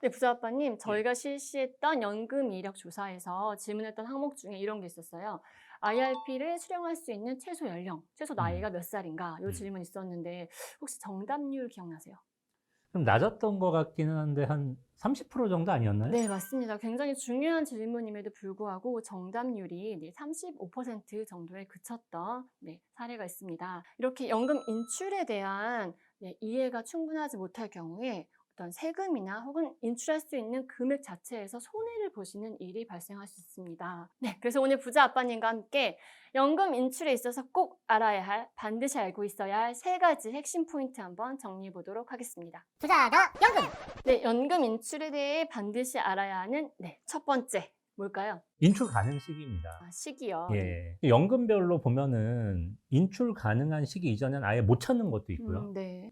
네, 부자아빠님, 예. 저희가 실시했던 연금 이력 조사에서 질문했던 항목 중에 이런 게 있었어요. IRP를 수령할 수 있는 최소 연령, 최소 음. 나이가 몇 살인가? 이 음. 질문 있었는데 혹시 정답률 기억나세요? 좀 낮았던 것 같기는 한데 한 30% 정도 아니었나요? 네, 맞습니다. 굉장히 중요한 질문임에도 불구하고 정답률이 네, 35% 정도에 그쳤던 네, 사례가 있습니다. 이렇게 연금 인출에 대한 네, 이해가 충분하지 못할 경우에 어떤 세금이나 혹은 인출할 수 있는 금액 자체에서 손해를 보시는 일이 발생할 수 있습니다. 네, 그래서 오늘 부자 아빠님과 함께 연금 인출에 있어서 꼭 알아야 할, 반드시 알고 있어야 할 세 가지 핵심 포인트 한번 정리해 보도록 하겠습니다. 부자 더 연금. 네, 연금 인출에 대해 반드시 알아야 하는 네, 첫 번째 뭘까요? 인출 가능 시기입니다. 시기요. 네. 예. 연금별로 보면은 인출 가능한 시기 이전엔 아예 못 찾는 것도 있고요. 네.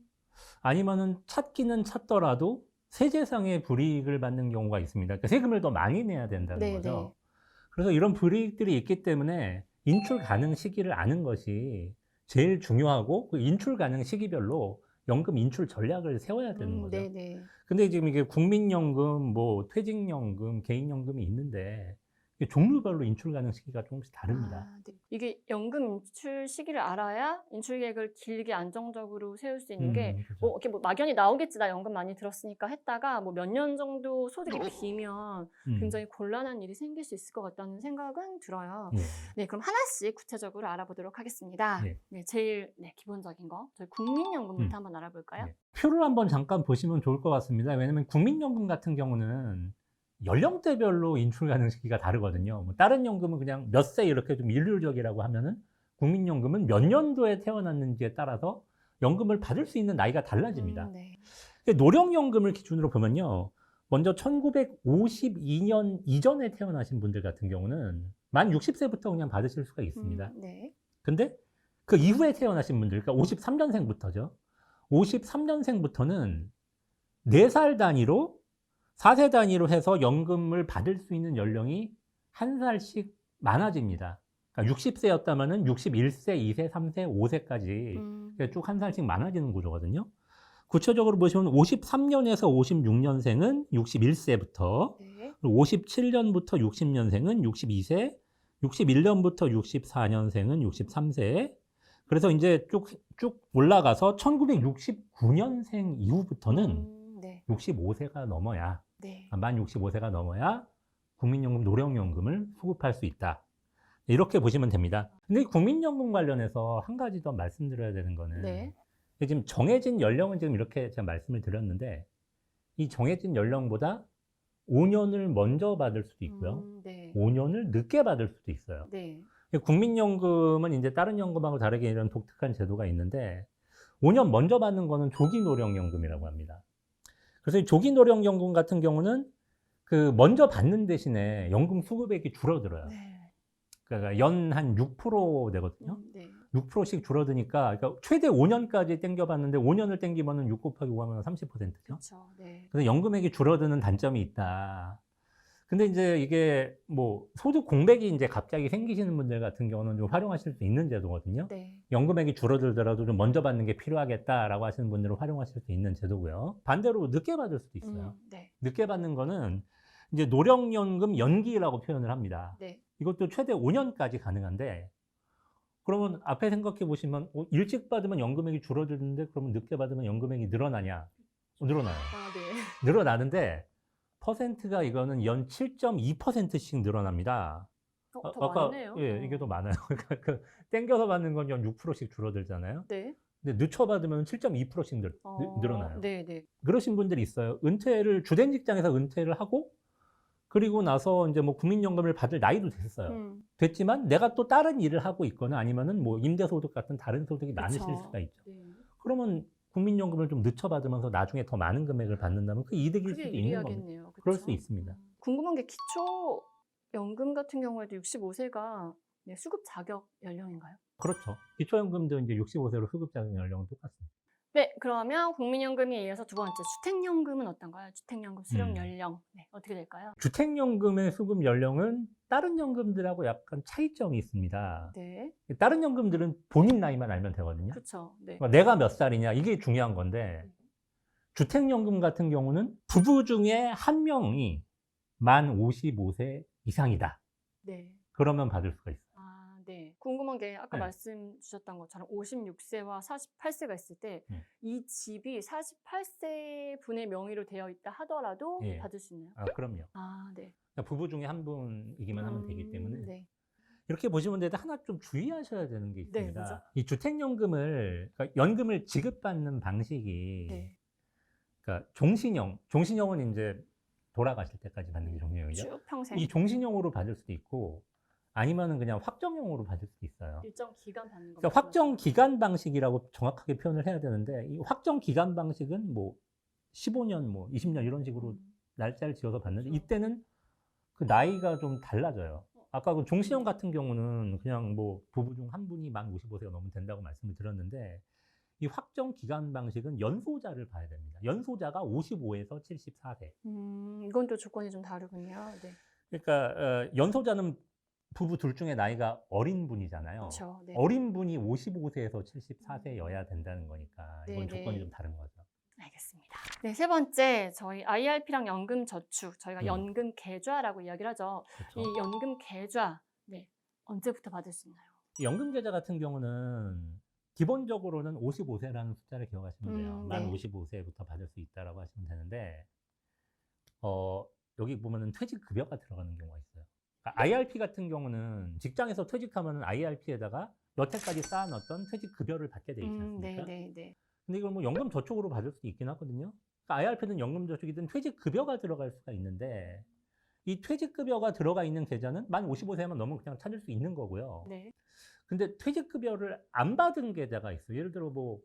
아니면은 찾기는 찾더라도 세제상의 불이익을 받는 경우가 있습니다. 그러니까 세금을 더 많이 내야 된다는 네, 네. 거죠. 그래서 이런 불이익들이 있기 때문에 인출 가능 시기를 아는 것이 제일 중요하고 그 인출 가능 시기별로 연금 인출 전략을 세워야 되는 거죠. 네, 네. 근데 지금 이게 국민연금, 뭐 퇴직연금, 개인연금이 있는데 이게 종류별로 인출 가능 시기가 조금씩 다릅니다. 네. 이게 연금 인출 시기를 알아야 인출 계획을 길게 안정적으로 세울 수 있는 게 그죠. 이렇게 뭐 막연히 나오겠지, 나 연금 많이 들었으니까 했다가 뭐 몇 년 정도 소득이 비면 음. 굉장히 곤란한 일이 생길 수 있을 것 같다는 생각은 들어요. 예. 네, 그럼 하나씩 구체적으로 알아보도록 하겠습니다. 예. 네, 제일 기본적인 거 저희 국민연금부터 한번 알아볼까요? 예. 표를 한번 잠깐 보시면 좋을 것 같습니다. 왜냐면 국민연금 같은 경우는 연령대별로 인출 가능 시기가 다르거든요. 뭐 다른 연금은 그냥 몇 세 이렇게 좀 일률적이라고 하면은 국민연금은 몇 년도에 태어났는지에 따라서 연금을 받을 수 있는 나이가 달라집니다. 네. 노령연금을 기준으로 보면요. 먼저 1952년 이전에 태어나신 분들 같은 경우는 만 60세부터 그냥 받으실 수가 있습니다. 네. 근데 그 이후에 태어나신 분들, 그러니까 53년생부터죠. 53년생부터는 4살 단위로 4세 단위로 해서 연금을 받을 수 있는 연령이 한 살씩 많아집니다. 그러니까 60세였다면은 61세, 2세, 3세, 5세까지 쭉 한 살씩 많아지는 구조거든요. 구체적으로 보시면 53년에서 56년생은 61세부터, 네. 57년부터 60년생은 62세, 61년부터 64년생은 63세. 그래서 이제 쭉 올라가서 1969년생 이후부터는 네. 65세가 넘어야, 네. 만 65세가 넘어야 국민연금, 노령연금을 수급할 수 있다. 이렇게 보시면 됩니다. 근데 국민연금 관련해서 한 가지 더 말씀드려야 되는 거는 네. 지금 정해진 연령은 지금 이렇게 제가 말씀을 드렸는데 이 정해진 연령보다 5년을 먼저 받을 수도 있고요. 네. 5년을 늦게 받을 수도 있어요. 네. 국민연금은 이제 다른 연금하고 다르게 이런 독특한 제도가 있는데 5년 먼저 받는 거는 조기노령연금이라고 합니다. 그래서 이 조기노령연금 같은 경우는 그 먼저 받는 대신에 연금 수급액이 줄어들어요. 네. 그러니까 연 한 6% 되거든요. 네. 6%씩 줄어드니까 그러니까 최대 5년까지 땡겨봤는데 5년을 땡기면은 6 곱하기 5 하면 30%죠. 그렇죠. 네. 그래서 연금액이 줄어드는 단점이 있다. 근데 이제 이게 뭐 소득 공백이 이제 갑자기 생기시는 분들 같은 경우는 좀 활용하실 수 있는 제도거든요. 네. 연금액이 줄어들더라도 좀 먼저 받는 게 필요하겠다라고 하시는 분들은 활용하실 수 있는 제도고요. 반대로 늦게 받을 수도 있어요. 네. 늦게 받는 거는 이제 노령연금 연기라고 표현을 합니다. 네. 이것도 최대 5년까지 가능한데 그러면 앞에 생각해 보시면 일찍 받으면 연금액이 줄어드는데 그러면 늦게 받으면 연금액이 늘어나냐? 늘어나요. 네. 늘어나는데 퍼센트가 이거는 연 7.2%씩 늘어납니다. 더 많네요. 예, 이게 더 많아요. 그러니까 땡겨서 받는 건 연 6%씩 줄어들잖아요. 네. 근데 늦춰 받으면 7.2%씩 늘어나요. 네, 네. 그러신 분들이 있어요. 주된 직장에서 은퇴를 하고 그리고 나서 이제 뭐 국민연금을 받을 나이도 됐어요. 됐지만 내가 또 다른 일을 하고 있거나 아니면은 뭐 임대소득 같은 다른 소득이 많으실 수가 있죠. 네. 그러면 국민연금을 좀 늦춰 받으면서 나중에 더 많은 금액을 받는다면 그 이득일 그게 수도 있는 겁니다. 유리하겠네요. 그쵸? 그럴 수 있습니다. 궁금한 게 기초연금 같은 경우에도 65세가 수급 자격 연령인가요? 그렇죠. 기초연금도 이제 65세로 수급 자격 연령은 똑같습니다. 네, 그러면 국민연금에 이어서 두 번째 주택연금은 어떤가요? 주택연금 수령 연령 어떻게 될까요? 주택연금의 수급 연령은 다른 연금들하고 약간 차이점이 있습니다. 네, 다른 연금들은 본인 나이만 알면 되거든요. 그렇죠. 네. 그러니까 내가 몇 살이냐 이게 중요한 건데 주택연금 같은 경우는 부부 중에 한 명이 만 55세 이상이다. 네. 그러면 받을 수가 있어요. 아, 네. 궁금한 게 아까 네. 말씀 주셨던 것처럼 56세와 48세가 있을 때 이 집이 48세 분의 명의로 되어 있다 하더라도 예. 받을 수 있나요? 아, 그럼요. 아, 네. 그러니까 부부 중에 한 분이기만 하면 되기 때문에 네. 이렇게 보시면 되는데 하나 좀 주의하셔야 되는 게 네, 있습니다. 뭐죠? 이 주택연금을 그러니까 연금을 지급받는 방식이 네. 그러니까 종신형은 이제 돌아가실 때까지 받는 게 종신형이죠. 쭉 평생 이 종신형으로 받을 수도 있고 아니면은 그냥 확정형으로 받을 수도 있어요. 일정 기간 받는 거. 그러니까 확정 기간 방식이라고 정확하게 표현을 해야 되는데 이 확정 기간 방식은 뭐 15년, 뭐 20년 이런 식으로 날짜를 지어서 받는데 그렇죠. 이때는 그 나이가 좀 달라져요. 아까 그 종신형 같은 경우는 그냥 뭐 부부 중 한 분이 만 55세가 넘으면 된다고 말씀을 드렸는데 이 확정 기간 방식은 연소자를 봐야 됩니다. 연소자가 55에서 74세. 이건 또 조건이 좀 다르군요. 네. 그러니까 연소자는 부부 둘 중에 나이가 어린 분이잖아요. 그렇죠. 네. 어린 분이 55세에서 74세여야 된다는 거니까 이건 네, 조건이 네. 좀 다른 거죠. 알겠습니다. 네, 세 번째 저희 IRP랑 연금 저축, 저희가 음. 연금 계좌라고 이야기를 하죠. 그렇죠. 이 연금 계좌, 네, 언제부터 받을 수 있나요? 연금 계좌 같은 경우는 기본적으로는 55세라는 숫자를 기억하시면 돼요. 만 네. 55세부터 받을 수 있다라고 하시면 되는데 여기 보면은 퇴직급여가 들어가는 경우가 있어요. 그러니까 IRP 같은 경우는 직장에서 퇴직하면은 IRP에다가 여태까지 쌓아놨던 퇴직급여를 받게 돼 있지 않습니까? 네. 근데 이걸 뭐 연금 저축으로 받을 수도 있긴 하거든요. 그러니까 IRP든 연금 저축이든 퇴직급여가 들어갈 수가 있는데 이 퇴직급여가 들어가 있는 계좌는 만 55세만 넘으면 그냥 찾을 수 있는 거고요. 네. 근데 퇴직급여를 안 받은 계좌가 있어요. 예를 들어 뭐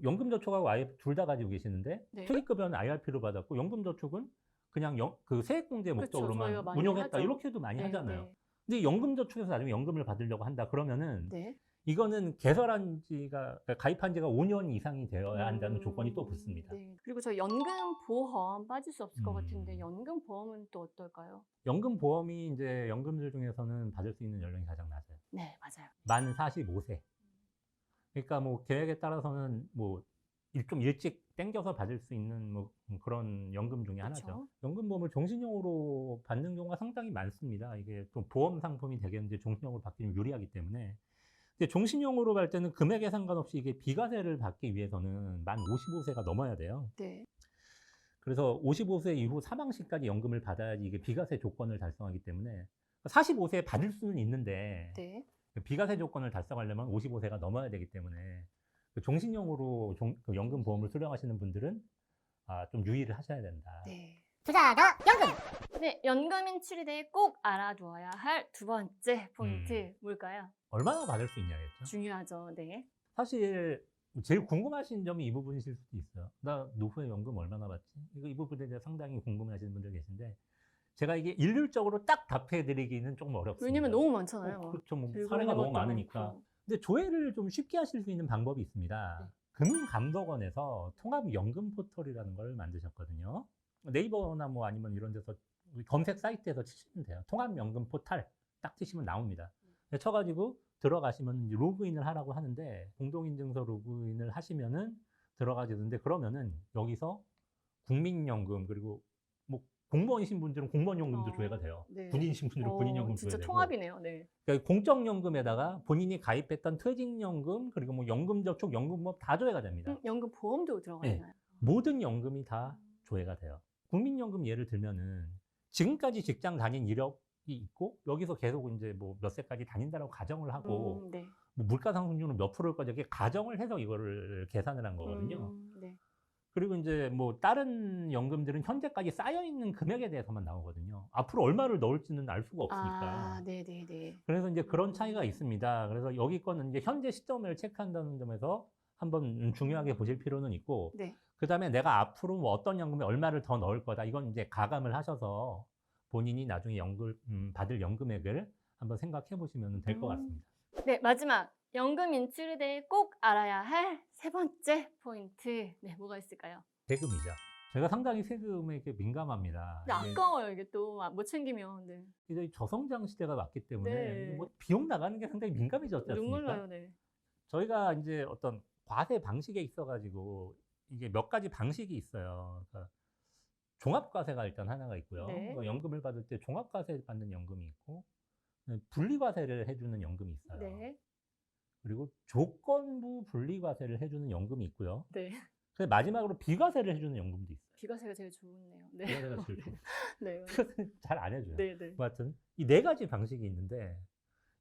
연금저축하고 아예 둘 다 가지고 계시는데 네. 퇴직급여는 IRP로 받았고 연금저축은 그냥 그 세액공제 그렇죠. 목적으로만 저희가 많이 운용했다. 하죠. 이렇게도 많이 네, 하잖아요. 근데 연금저축에서 나중에 연금을 받으려고 한다. 그러면은 네. 이거는 개설한 지가 그러니까 가입한 지가 5년 이상이 되어야 한다는 조건이 또 붙습니다. 네. 그리고 저 연금보험 빠질 수 없을 것 같은데 음. 연금보험은 또 어떨까요? 연금보험이 이제 연금들 중에서는 받을 수 있는 연령이 가장 낮아요. 네, 맞아요. 만 45세. 그러니까 뭐 계획에 따라서는 뭐 좀 일찍 땡겨서 받을 수 있는 뭐 그런 연금 중에 하나죠. 그렇죠. 연금보험을 종신형으로 받는 경우가 상당히 많습니다. 이게 좀 보험 상품이 되겠는데 종신형으로 받기 좀 유리하기 때문에. 근데 종신형으로 갈 때는 금액에 상관없이 이게 비과세를 받기 위해서는 만 55세가 넘어야 돼요. 네. 그래서 55세 이후 사망 시까지 연금을 받아야지 이게 비과세 조건을 달성하기 때문에 45세에 받을 수는 있는데 네. 비과세 조건을 달성하려면 55세가 넘어야 되기 때문에 그 종신형으로 그 연금 보험을 수령하시는 분들은 좀 유의를 하셔야 된다. 네. 투자가 연금! 네, 연금 인출에 대해 꼭 알아두어야 할 두 번째 포인트 뭘까요? 얼마나 받을 수 있냐겠죠. 중요하죠. 네. 사실 제일 궁금하신 점이 이 부분이실 수도 있어요. 나 노후에 연금 얼마나 받지? 이 부분에 대해 상당히 궁금해하시는 분들 계신데 제가 이게 일률적으로 딱 답해드리기는 조금 어렵습니다. 왜냐면 너무 많잖아요. 그렇죠. 뭐 들고 사례가 있는 너무 것도 많으니까. 많고. 근데 조회를 좀 쉽게 하실 수 있는 방법이 있습니다. 네. 금융감독원에서 통합연금 포털이라는 걸 만드셨거든요. 네이버나 뭐 아니면 이런 데서 검색 사이트에서 치시면 돼요. 통합연금 포털 딱 치시면 나옵니다. 쳐가지고 들어가시면 로그인을 하라고 하는데 공동인증서 로그인을 하시면은 들어가지는데 그러면은 여기서 국민연금 그리고 뭐 공무원이신 분들은 공무원연금도 조회가 돼요. 네. 군인이신 분들은 군인연금 진짜 조회되고. 통합이네요. 네. 그러니까 공적연금에다가 본인이 가입했던 퇴직연금 그리고 뭐 연금저축, 연금보험 다 조회가 됩니다. 연금 보험도 들어가 네. 있나요? 모든 연금이 다 조회가 돼요. 국민연금 예를 들면은 지금까지 직장 다닌 이력이 있고 여기서 계속 이제 뭐 몇 세까지 다닌다라고 가정을 하고 네. 뭐 물가 상승률은 몇 프로일 거죠. 이렇게 가정을 해서 이거를 계산을 한 거거든요. 네. 그리고 이제 뭐 다른 연금들은 현재까지 쌓여 있는 금액에 대해서만 나오거든요. 앞으로 얼마를 넣을지는 알 수가 없으니까. 네네네. 그래서 이제 그런 차이가 있습니다. 그래서 여기 거는 이제 현재 시점을 체크한다는 점에서 한번 중요하게 보실 필요는 있고, 네. 그 다음에 내가 앞으로 뭐 어떤 연금에 얼마를 더 넣을 거다. 이건 이제 가감을 하셔서 본인이 나중에 받을 연금액을 한번 생각해 보시면 될 것 같습니다. 네, 마지막 연금 인출에 대해 꼭 알아야 할 세 번째 포인트. 네, 뭐가 있을까요? 세금이죠. 제가 상당히 세금에 이렇게 민감합니다. 근데 아까워요, 이게 또 못 챙기면. 네. 이제 저성장 시대가 왔기 때문에 네. 뭐 비용 나가는 게 상당히 민감해졌지 않습니까? 눈물 나요, 네. 저희가 이제 어떤 과세 방식에 있어가지고 이게 몇 가지 방식이 있어요. 그러니까 종합과세가 일단 하나가 있고요. 네. 연금을 받을 때 종합과세 받는 연금이 있고, 분리과세를 해주는 연금이 있어요. 네. 그리고 조건부 분리과세를 해주는 연금이 있고요. 네. 그래서 마지막으로 비과세를 해주는 연금도 있어요. 비과세가 제일 좋네요. 네. 비과세가 제일 좋아요. 네. 비과세는 잘 안 해줘요. 네, 네. 하여튼 이 네 가지 방식이 있는데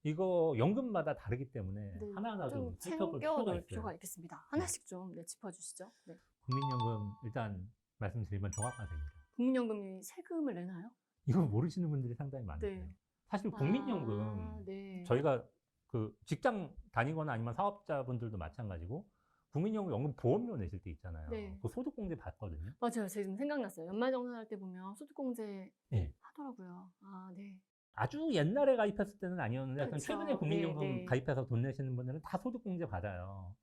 이거 연금마다 다르기 때문에 네. 하나하나 좀 좀 살펴볼 챙겨 필요가 놓을 있어요. 필요가 있겠습니다. 하나씩 좀 네, 짚어주시죠. 네. 국민연금 일단 말씀드리면 종합과세입니다. 국민연금이 세금을 내나요? 이거 모르시는 분들이 상당히 많으세요. 네. 사실 국민연금 아, 네. 저희가 그 직장 다니거나 아니면 사업자분들도 마찬가지고 국민연금 연금 보험료 내실 때 있잖아요. 네. 그 소득공제 받거든요. 맞아요. 지금 생각났어요. 연말정산할 때 보면 소득공제 네. 하더라고요. 아, 네. 아주 옛날에 가입했을 때는 아니었는데 약간 그쵸. 최근에 국민연금 네, 네. 가입해서 돈 내시는 분들은 다 소득공제 받아요.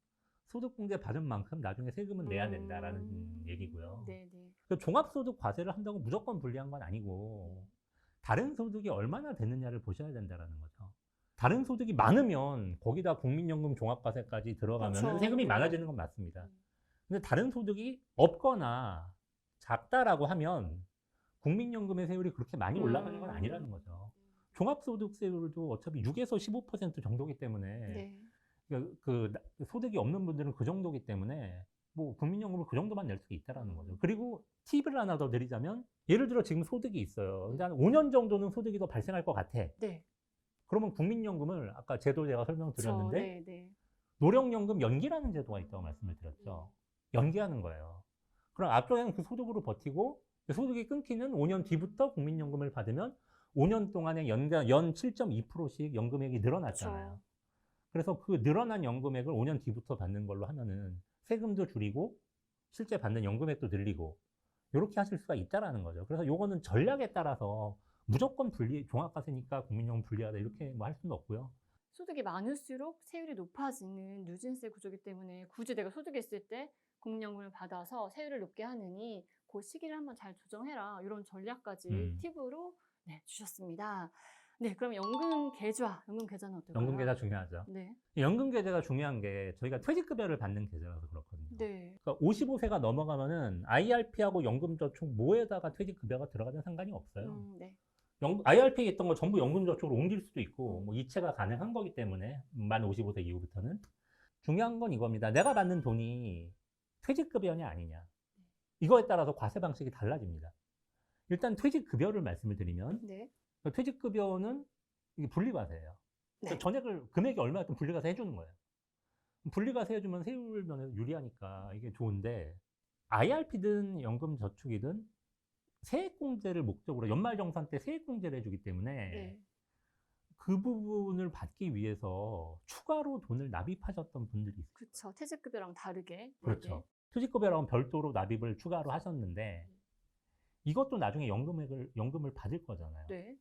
소득공제 받은 만큼 나중에 세금은 내야 된다라는 얘기고요. 네, 네. 그 종합소득 과세를 한다고 무조건 불리한 건 아니고 다른 소득이 얼마나 되느냐를 보셔야 된다라는 거죠. 다른 소득이 많으면 거기다 국민연금 종합과세까지 들어가면 그렇죠. 세금이 네. 많아지는 건 맞습니다. 근데 다른 소득이 없거나 작다라고 하면 국민연금의 세율이 그렇게 많이 올라가는 건 아니라는 거죠. 종합소득세율도 어차피 6에서 15% 정도기 때문에 네. 그 소득이 없는 분들은 그 정도기 때문에 뭐 국민연금을 그 정도만 낼 수 있다라는 거죠. 그리고 팁을 하나 더 드리자면 예를 들어 지금 소득이 있어요. 근데 한 5년 정도는 소득이 더 발생할 것 같아. 네. 그러면 국민연금을 아까 제도 제가 설명드렸는데 네, 네. 노령연금 연기라는 제도가 있다고 말씀을 드렸죠. 연기하는 거예요. 그럼 앞쪽에는 그 소득으로 버티고 소득이 끊기는 5년 뒤부터 국민연금을 받으면 5년 동안에 연 7.2%씩 연금액이 늘어났잖아요. 그렇죠. 그래서 그 늘어난 연금액을 5년 뒤부터 받는 걸로 하면은 세금도 줄이고 실제 받는 연금액도 늘리고 이렇게 하실 수가 있다라는 거죠. 그래서 요거는 전략에 따라서 무조건 분리, 종합과세니까 국민연금 분리하다 이렇게 뭐 할 수는 없고요. 소득이 많을수록 세율이 높아지는 누진세 구조이기 때문에 굳이 내가 소득이 있을 때 국민연금을 받아서 세율을 높게 하느니 그 시기를 한번 잘 조정해라. 이런 전략까지 팁으로 네, 주셨습니다. 네, 그럼 연금 계좌는 어떨까요? 연금 계좌 중요하죠. 네. 연금 계좌가 중요한 게 저희가 퇴직급여를 받는 계좌라서 그렇거든요. 네. 그러니까 55세가 넘어가면은 IRP하고 연금저축 뭐에다가 퇴직급여가 들어가든 상관이 없어요. 네. IRP에 있던 거 전부 연금저축으로 옮길 수도 있고 뭐 이체가 가능한 거기 때문에 만 55세 이후부터는 중요한 건 이겁니다. 내가 받는 돈이 퇴직급여냐 아니냐 이거에 따라서 과세 방식이 달라집니다. 일단 퇴직급여를 말씀을 드리면 네. 퇴직급여는 이게 분리과세예요. 네. 전액을 금액이 얼마였든 분리과세 해주는 거예요. 분리과세 해주면 세율 면에서 유리하니까 이게 좋은데 IRP든 연금저축이든 세액공제를 목적으로 연말정산 때 세액공제를 해주기 때문에 네. 그 부분을 받기 위해서 추가로 돈을 납입하셨던 분들이 있어요. 그렇죠. 퇴직급여랑 다르게. 그렇죠. 퇴직급여랑은 별도로 납입을 추가로 하셨는데 이것도 나중에 연금을 받을 거잖아요. 네.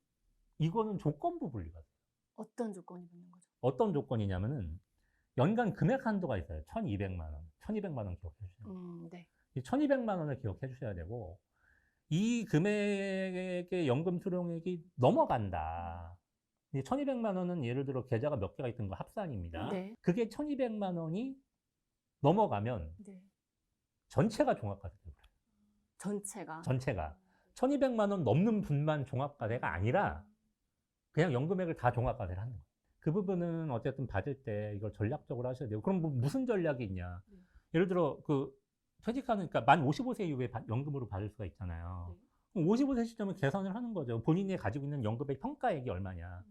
이거는 조건부 분리과세. 어떤 조건이 붙는 거죠? 어떤 조건이냐면은 연간 금액 한도가 있어요. 1,200만 원. 1,200만 원 기억해 주셔야 돼요. 네. 이 1,200만 원을 기억해 주셔야 되고 이 금액의 연금 수령액이 넘어간다. 이 1,200만 원은 예를 들어 계좌가 몇 개가 있던 거 합산입니다. 네. 그게 1,200만 원이 넘어가면 네. 전체가 종합과세가 돼요. 전체가. 1,200만 원 넘는 분만 종합과세가 아니라 그냥 연금액을 다 종합과세를 하는 거예요. 그 부분은 어쨌든 받을 때 이걸 전략적으로 하셔야 돼요. 그럼 뭐 무슨 전략이 있냐? 예를 들어 그 퇴직하는 그러니까 만 55세 이후에 연금으로 받을 수가 있잖아요. 그럼 55세 시점에 계산을 하는 거죠. 본인이 가지고 있는 연금의 평가액이 얼마냐.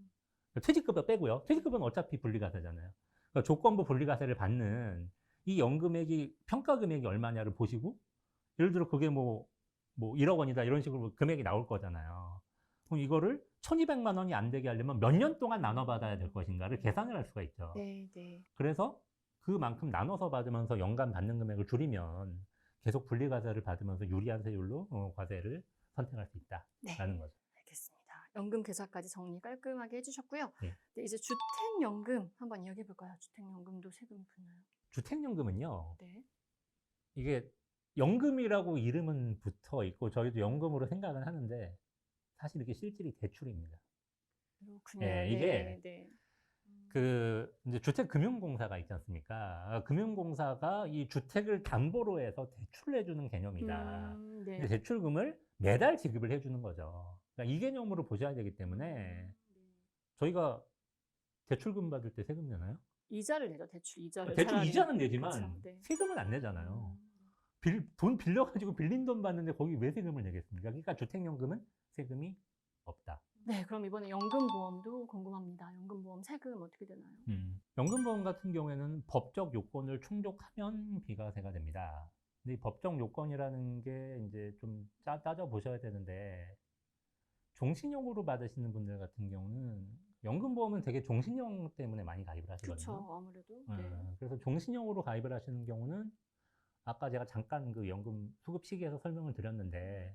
퇴직급여 빼고요. 퇴직급여는 어차피 분리과세잖아요. 그러니까 조건부 분리과세를 받는 이 연금액이 평가 금액이 얼마냐를 보시고 예를 들어 그게 뭐 1억 원이다 이런 식으로 금액이 나올 거잖아요. 그럼 이거를 1,200만 원이 안 되게 하려면 몇 년 동안 나눠받아야 될 것인가를 계산을 할 수가 있죠. 네, 네. 그래서 그만큼 나눠서 받으면서 연간 받는 금액을 줄이면 계속 분리과세를 받으면서 유리한 세율로 과세를 선택할 수 있다라는 거죠. 알겠습니다. 연금 계좌까지 정리 깔끔하게 해주셨고요. 네. 네, 이제 주택연금 한번 이야기해 볼까요? 주택연금도 세금이 붙나요? 주택연금은요. 네. 이게 연금이라고 이름은 붙어 있고 저희도 연금으로 생각은 하는데 사실 이게 실질이 대출입니다. 그렇군요. 네, 이게 네. 그 이제 주택금융공사가 있지 않습니까? 금융공사가 이 주택을 담보로 해서 대출을 해주는 개념이다. 네. 근데 대출금을 매달 지급을 해주는 거죠. 그러니까 이 개념으로 보셔야 되기 때문에 네. 저희가 대출금 받을 때 세금 내나요? 이자를 내죠. 대출 이자를. 대출 차라리. 이자는 내지만 그렇죠. 네. 세금은 안 내잖아요. 돈 빌려가지고 빌린 돈 받는데 거기 왜 세금을 내겠습니까? 그러니까 주택연금은 세금이 없다. 네, 그럼 이번에 연금보험도 궁금합니다. 연금보험 세금 어떻게 되나요? 연금보험 같은 경우에는 법적 요건을 충족하면 비과세가 됩니다. 근데 이 법적 요건이라는 게 이제 좀 따져 보셔야 되는데, 종신형으로 받으시는 분들 같은 경우는 연금보험은 되게 종신형 때문에 많이 가입을 하시거든요. 그렇죠. 아무래도. 네. 그래서 종신형으로 가입을 하시는 경우는 아까 제가 잠깐 그 연금 수급 시기에서 설명을 드렸는데,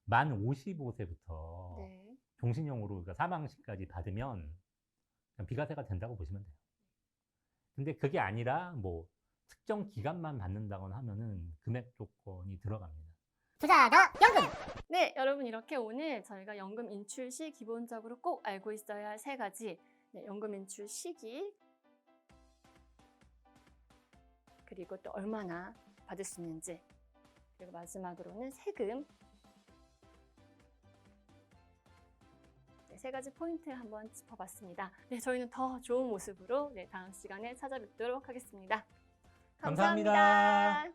만 55세부터 네. 종신형으로 그러니까 사망시까지 받으면 그냥 비과세가 된다고 보시면 돼요. 근데 그게 아니라 뭐 특정 기간만 받는다거나 하면은 금액 조건이 들어갑니다. 부자가 연금. 네, 여러분 이렇게 오늘 저희가 연금 인출 시 기본적으로 꼭 알고 있어야 할 3가지 연금 인출 시기 그리고 또 얼마나 받을 수 있는지 그리고 마지막으로는 세금 3가지 포인트 한번 짚어봤습니다. 네, 저희는 더 좋은 모습으로 다음 시간에 찾아뵙도록 하겠습니다. 감사합니다.